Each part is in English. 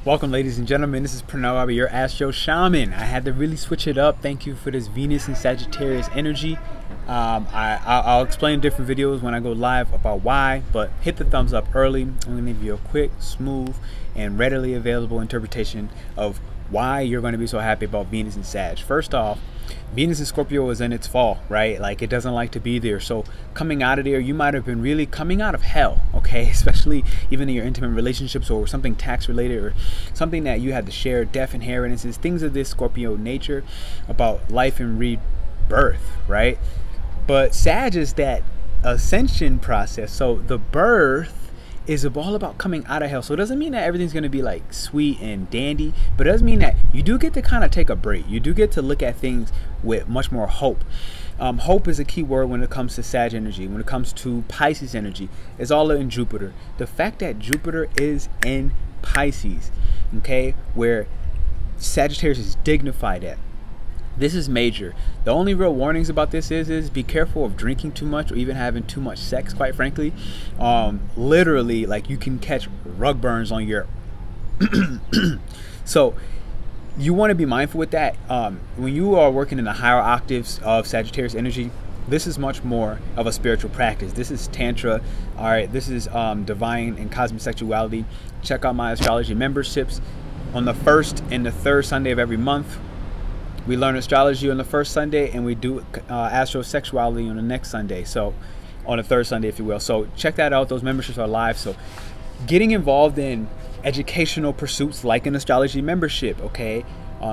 Welcome, ladies and gentlemen. This is Pranav, I'll be your Astro Shaman. I had to really switch it up. Thank you for this Venus and Sagittarius energy. I'll explain different videos when I go live about why, but hit the thumbs up early. I'm going to give you a quick, smooth, and readily available interpretation of why you're going to be so happy about Venus and Sag. First off, Venus in Scorpio is in its fall, right? Like, it doesn't like to be there. So coming out of there, you might have been really coming out of hell, okay? Especially even in your intimate relationships or something tax related or something that you had to share, death, inheritances, things of this Scorpio nature about life and rebirth, right? But Sag is that ascension process. So the birth is all about coming out of hell. So it doesn't mean that everything's going to be like sweet and dandy, but it does mean that you do get to kind of take a break. You do get to look at things with much more hope. Hope is a key word when it comes to Sag energy. When it comes to Pisces energy, it's all in Jupiter. The fact that Jupiter is in Pisces, okay, where Sagittarius is dignified at, this is major. The only real warnings about this is be careful of drinking too much or even having too much sex, quite frankly. Literally, like, you can catch rug burns on your so you want to be mindful with that. When you are working in the higher octaves of Sagittarius energy, this is much more of a spiritual practice. This is Tantra, all right? This is divine and cosmic sexuality. Check out my astrology memberships. On the first and the third Sunday of every month, we learn astrology on the first Sunday, and we do astrosexuality on the next Sunday. So on the third Sunday, if you will. So check that out. Those memberships are live. So getting involved in educational pursuits like an astrology membership, okay?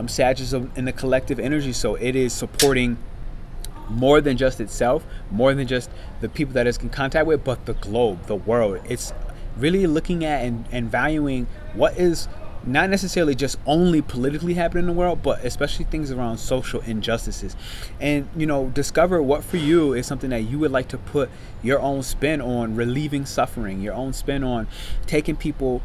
Sag is in the collective energy, so it is supporting more than just itself, more than just the people that it's in contact with, but the globe, the world. It's really looking at and valuing what is not necessarily just only politically happening in the world, but especially things around social injustices. And, you know, discover what for you is something that you would like to put your own spin on relieving suffering, your own spin on taking people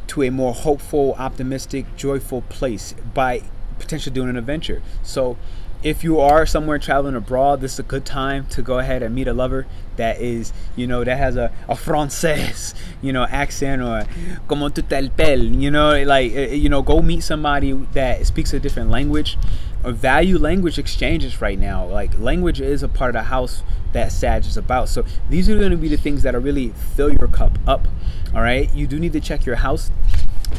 to a more hopeful, optimistic, joyful place by potentially doing an adventure. So if you are somewhere traveling abroad, this is a good time to go ahead and meet a lover that is, you know, that has a français, you know, accent, or comment tu t'appelles, you know, like, you know, go meet somebody that speaks a different language, or value language exchanges right now. Like, language is a part of the house that Sag is about. So these are going to be the things that are really fill your cup up, all right? You do need to check your house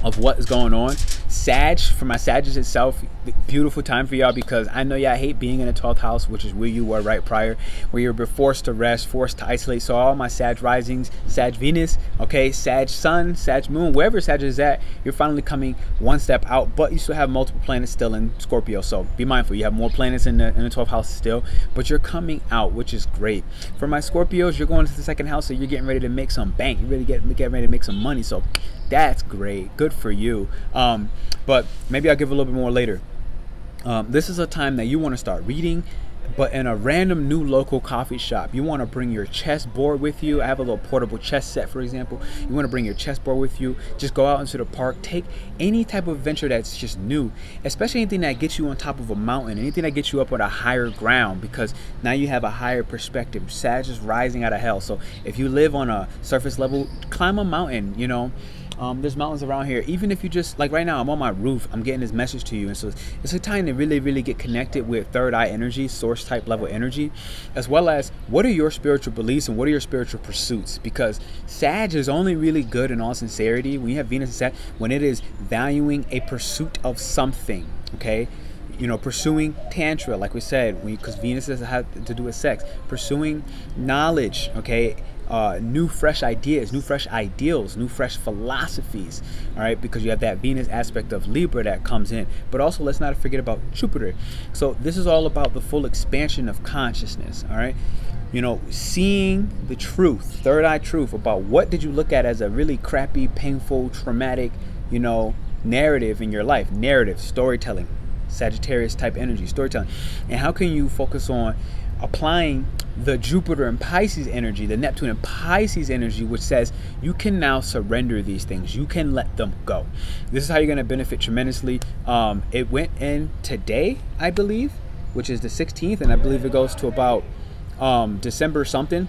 of what is going on. Sag, for my Sagittarius itself, beautiful time for y'all, because I know y'all hate being in the 12th house, which is where you were right prior, where you're forced to rest, forced to isolate. So all my Sag risings, Sag Venus, okay, Sag Sun, Sag Moon, wherever Sag is at, you're finally coming one step out, but you still have multiple planets still in Scorpio. So be mindful, you have more planets in the 12th house still, but you're coming out, which is great. For my Scorpios, you're going to the second house, so you're getting ready to make some bank. You're really getting ready to make some money. So that's great, good for you. But maybe I'll give a little bit more later. This is a time that you want to start reading, but in a random new local coffee shop. You want to bring your chessboard with you. I have a little portable chess set, for example. You want to bring your chessboard with you. Just go out into the park. Take any type of adventure that's just new, especially anything that gets you on top of a mountain, anything that gets you up on a higher ground, because now you have a higher perspective. Sag is rising out of hell. So if you live on a surface level, climb a mountain, you know. There's mountains around here. Even if you just, like right now, I'm on my roof, I'm getting this message to you. And so it's a time to really get connected with third eye energy, source type level energy, as well as what are your spiritual beliefs and what are your spiritual pursuits. Because Sag is only really good, in all sincerity, when you have Venus and Sag, when it is valuing a pursuit of something, okay? You know, pursuing Tantra, like we said, because Venus has to do with sex, pursuing knowledge, okay? New fresh ideas, new fresh ideals, new fresh philosophies, all right, because you have that Venus aspect of Libra that comes in. But also, let's not forget about Jupiter. So this is all about the full expansion of consciousness, all right? You know, seeing the truth, third eye truth about what did you look at as a really crappy, painful, traumatic, you know, narrative in your life. Narrative, storytelling, Sagittarius type energy, storytelling. And how can you focus on applying the Jupiter and Pisces energy, the Neptune and Pisces energy, which says you can now surrender these things. You can let them go. This is how you're going to benefit tremendously. It went in today, I believe, which is the 16th, and I believe it goes to about December something.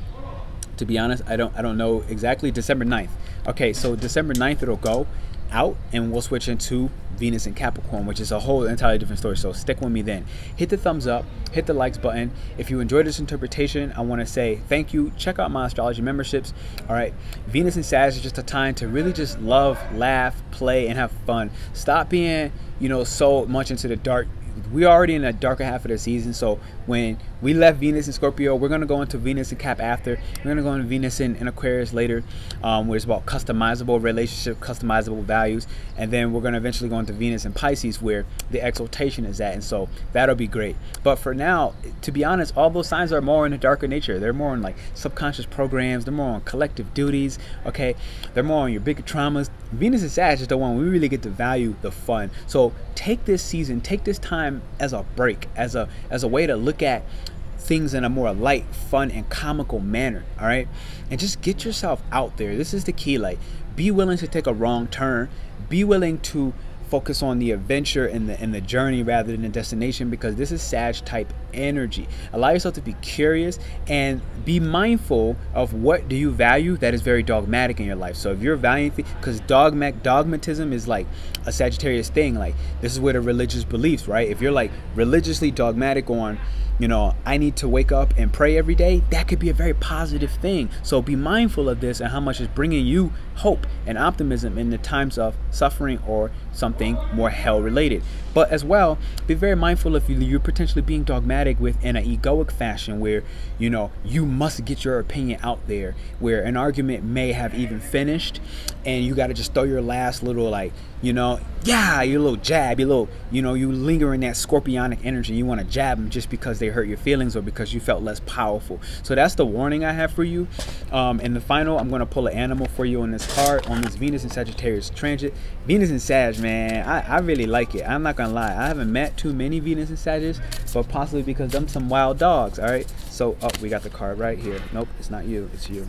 To be honest, I don't know exactly. December 9th. Okay, so December 9th it'll go. out, and we'll switch into Venus and Capricorn, which is a whole entirely different story. So stick with me then. Hit the thumbs up, hit the likes button. If you enjoyed this interpretation, I want to say thank you. Check out my astrology memberships. All right, Venus and Sag is just a time to really just love, laugh, play, and have fun. Stop being, you know, so much into the dark. We're already in the darker half of the season, so when we left Venus in Scorpio, we're going to go into Venus and Cap after. We're going to go into Venus in Aquarius later, where it's about customizable relationship, customizable values, and then we're going to eventually go into Venus and Pisces, where the exaltation is at, and so that'll be great. But for now, to be honest, all those signs are more in the darker nature. They're more in like subconscious programs, they're more on collective duties, okay? They're more on your bigger traumas. Venus and Sag is the one we really get to value the fun. So take this season, take this time as a break, as a way to look at things in a more light, fun, and comical manner. All right, and just get yourself out there. This is the key. Like, be willing to take a wrong turn, be willing to focus on the adventure and the journey rather than the destination, because this is Sag type energy. Allow yourself to be curious and be mindful of what do you value that is very dogmatic in your life. So if you're valuing, because dogmatism is like a Sagittarius thing, like this is where the religious beliefs, right? If you're like religiously dogmatic on, you know, I need to wake up and pray every day, that could be a very positive thing. So be mindful of this and how much is bringing you hope and optimism in the times of suffering or something more hell related. But as well, be very mindful if you're potentially being dogmatic within an egoic fashion, where, you know, you must get your opinion out there, where an argument may have even finished and you got to just throw your last little, like, you know, yeah, your little jab, your little, you know, you linger in that scorpionic energy. You want to jab them just because they hurt your feelings or because you felt less powerful. So that's the warning I have for you. And the final, I'm going to pull an animal for you on this card, on this Venus and Sagittarius transit. Venus and Sag, man, I really like it. I'm not going to lie. I haven't met too many Venus and Sagittarius, but possibly because them some wild dogs. All right. So, oh, we got the card right here. Nope, it's not you. It's you.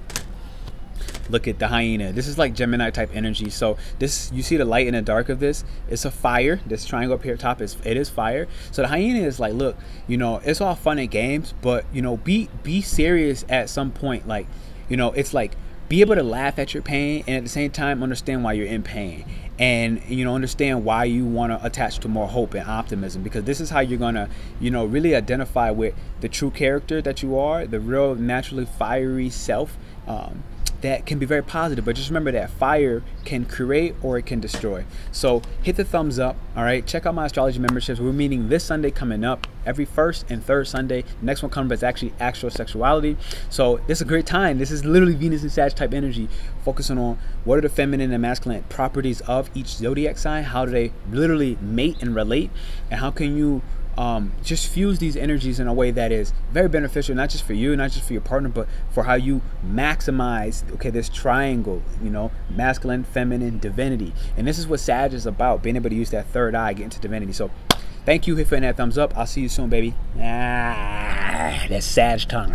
Look at the hyena. This is like Gemini type energy. So this, you see the light and the dark of this, it's a fire. This triangle up here top it is fire. So the hyena is like, look, you know, it's all fun and games, but, you know, be serious at some point. Like, you know, it's like, be able to laugh at your pain and at the same time understand why you're in pain, and, you know, understand why you want to attach to more hope and optimism, because this is how you're gonna, you know, really identify with the true character that you are, the real naturally fiery self. That can be very positive, but just remember that fire can create or it can destroy. So hit the thumbs up. All right, check out my astrology memberships. We're meeting this Sunday coming up, every first and third Sunday. The next one coming up is actually actual sexuality. So this is a great time. This is literally Venus and Sag type energy, focusing on what are the feminine and masculine properties of each zodiac sign, how do they literally mate and relate, and how can you just fuse these energies in a way that is very beneficial, not just for you, not just for your partner, but for how you maximize, okay, this triangle, you know, masculine, feminine, divinity. And this is what Sag is about, being able to use that third eye, get into divinity. So thank you for hitting that thumbs up. I'll see you soon, baby. That Sag tongue.